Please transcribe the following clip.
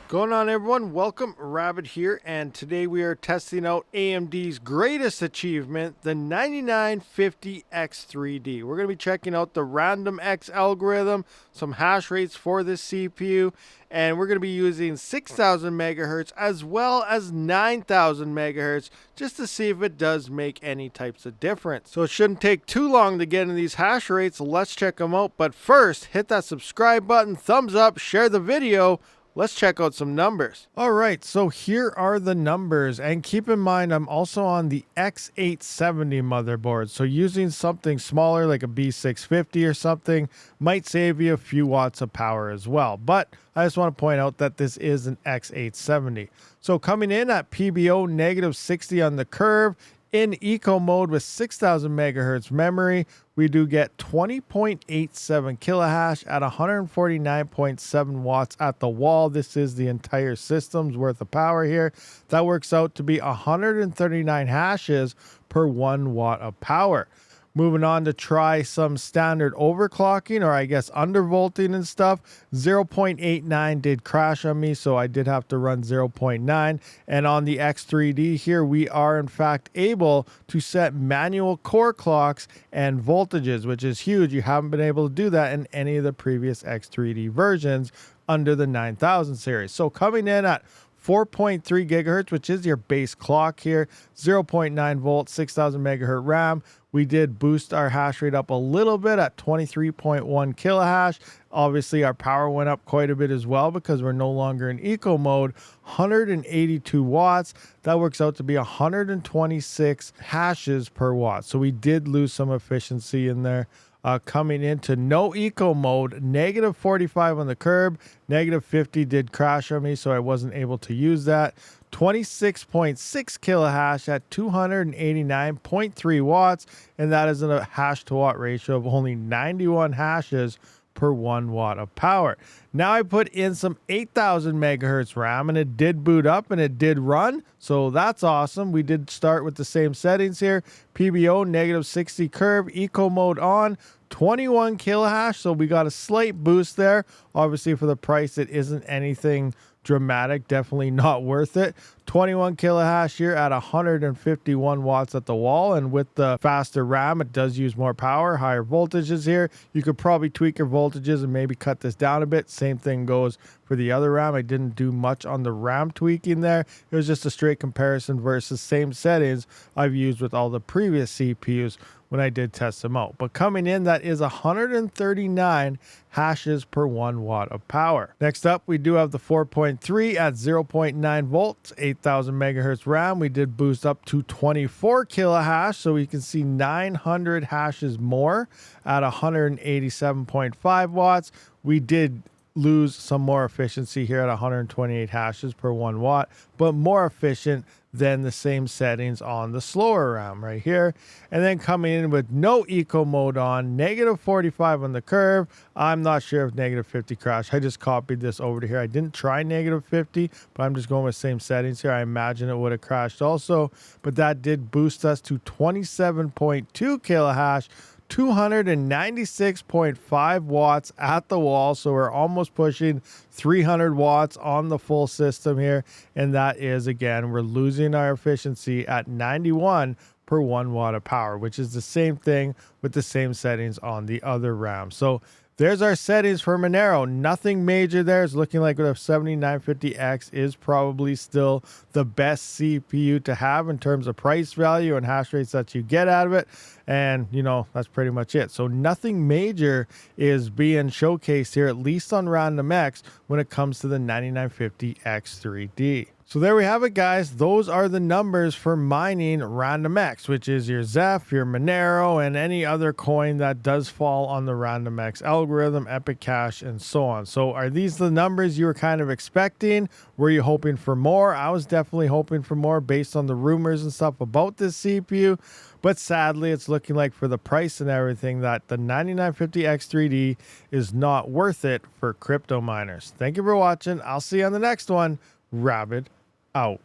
Going on, everyone? Welcome, Rabid here, and today we are testing out AMD's greatest achievement, the 9950X3D. We're going to be checking out the RandomX algorithm, some hash rates for this CPU, and we're going to be using 6000 megahertz as well as 9000 megahertz just to see if it does make any types of difference. So it shouldn't take too long to get into these hash rates. Let's check them out. But first, hit that subscribe button, thumbs up, share the video. Let's check out some numbers. All right, so here are the numbers. And keep in mind, I'm also on the X870 motherboard. So using something smaller like a B650 or something might save you a few watts of power as well. But I just want to point out that this is an X870. So coming in at PBO negative 60 on the curve, in eco mode with 6000 megahertz memory, we do get 20.87 kilohash at 149.7 watts at the wall. This is the entire system's worth of power here. That works out to be 139 hashes per 1 watt of power. Moving on to try some standard overclocking, or I guess undervolting and stuff. 0.89 did crash on me, so I did have to run 0.9. And on the X3D here, we are in fact able to set manual core clocks and voltages, which is huge. You haven't been able to do that in any of the previous X3D versions under the 9000 series. So coming in at 4.3 gigahertz, which is your base clock here, 0.9 volts, 6000 megahertz RAM. We did boost our hash rate up a little bit at 23.1 kilohash. Obviously, our power went up quite a bit as well because we're no longer in eco mode. 182 watts. That works out to be 126 hashes per watt. So we did lose some efficiency in there. Coming into no eco mode, negative 45 on the curb, negative 50 did crash on me, so I wasn't able to use that. 26.6 kilohash at 289.3 watts, and that is a hash to watt ratio of only 91 hashes per 1 watt of power. Now I put in some 8000 megahertz RAM, and it did boot up and it did run, so that's awesome. We did start with the same settings here. PBO negative 60 curve, eco mode on, 21 kilohash, so we got a slight boost there. Obviously for the price, it isn't anything dramatic, definitely not worth it. 21 kilohash here at 151 watts at the wall, and with the faster RAM, it does use more power, higher voltages here. You could probably tweak your voltages and maybe cut this down a bit. Same thing goes for the other RAM. I didn't do much on the RAM tweaking there. It was just a straight comparison versus same settings I've used with all the previous CPUs when I did test them out. But coming in, that is 139 hashes per 1 watt of power. Next up, we do have the 4.3 at 0.9 volts, 8000 megahertz RAM. We did boost up to 24 kilohash, so we can see 900 hashes more at 187.5 watts. We did lose some more efficiency here at 128 hashes per 1 watt, but more efficient than the same settings on the slower RAM right here. And then coming in with no eco mode on, negative 45 on the curve. I'm not sure if negative 50 crashed. I just copied this over to here. I didn't try negative 50, but I'm just going with same settings here. I imagine it would have crashed also, but that did boost us to 27.2 kilohash, 296.5 watts at the wall, so we're almost pushing 300 watts on the full system here, and that is, again, we're losing our efficiency at 91 per 1 watt of power, which is the same thing with the same settings on the other RAM. So there's our settings for Monero. Nothing major there. It's looking like the 7950X is probably still the best CPU to have in terms of price value and hash rates that you get out of it. And, you know, that's pretty much it. So nothing major is being showcased here, at least on RandomX, when it comes to the 9950X3D. So there we have it, guys. Those are the numbers for mining RandomX, which is your Zephyr, your Monero, and any other coin that does fall on the RandomX algorithm, Epic Cash, and so on. So are these the numbers you were kind of expecting? Were you hoping for more? I was definitely hoping for more based on the rumors and stuff about this CPU. But sadly, it's looking like for the price and everything that the 9950X3D is not worth it for crypto miners. Thank you for watching. I'll see you on the next one. Rabid out.